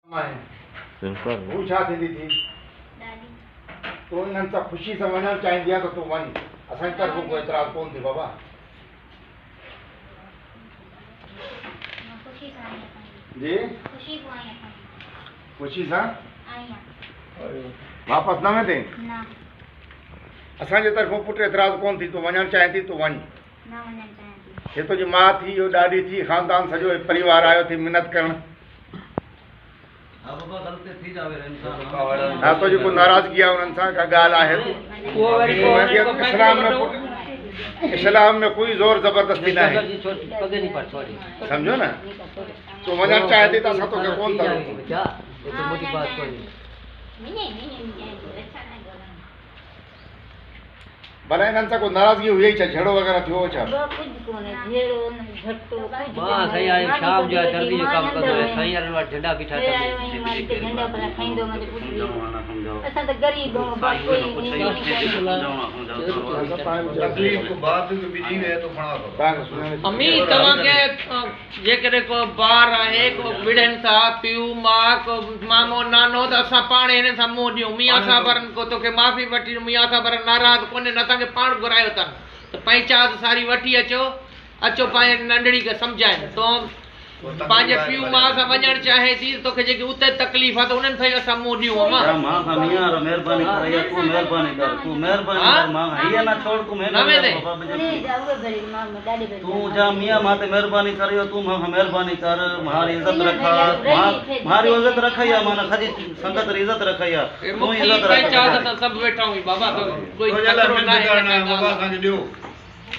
बिल्कुल हू छा थींदी थी तूं इन्हनि सां ख़ुशी सां वञणु चाहींदी आहे त तूं वञ असांजी तरफ़ कोई एतिराज़ कोन थी बाबा जी ख़ुशी सां वापसि न वेंदे असांजे तरफ़ों पुटु एतिराज़ कोन थी तूं वञणु चाहीं थी तूं वञ हे तुंहिंजी माउ थी इहो ॾाॾी थी ख़ानदान सॼो परिवार आयो थी मिनत करणु हा तुंहिंजी को नाराज़गी आहे उन्हनि सां का ॻाल्हि आहे इस्लाम में कोई ज़ोर ज़बरदस्ती न आहे सम्झो न तूं वञणु चाहे थी त असां तोखे कोन था रोकूं भला इन्हनि सां को नाराज़गी हुई छा झगड़ो वग़ैरह थियो छा मां सही आहे शाम जो जल्दी जो कम कंदो है सही आहे वाट झंडा बिठा के झंडा पर खाइंदो मते पुछी असां त गरीब हो बात कोई तकलीफ को बात भी बिजी है तो फणा अम्मी तवा के जे करे को बार आहे को बिड़न सा पियो मां को मामो नानो त असां पाण इन सां मुंह ॾियूं मियां साहबरन को तोखे माफ़ी वठी मियां साहबर नाराज़ कोन्हे न तव्हांखे पाण घुरायो अथनि त पंचायत सारी वठी अचो पंहिंजे नंढड़ी खे सम्झाइनि तो पंहिंजे पीउ माउ सां वञणु चाहे थी तोखे जेकी उते तकलीफ़ आहे त उन्हनि सां असां मुंहुं ॾियूं मेहरबानी कर तू मेहरबानी कर मां हीअ न छोड़ तू मेहरबानी तू जा मियां मां ते मेहरबानी करियो तू मां मेहरबानी कर मारी इज्जत रखा मारी इज्जत रखैया माना खजी संगत री इज्जत रखैया तू इज्जत रख पंचायत सब वेठा हुई बाबा कोई बाबा असांखे ॾियो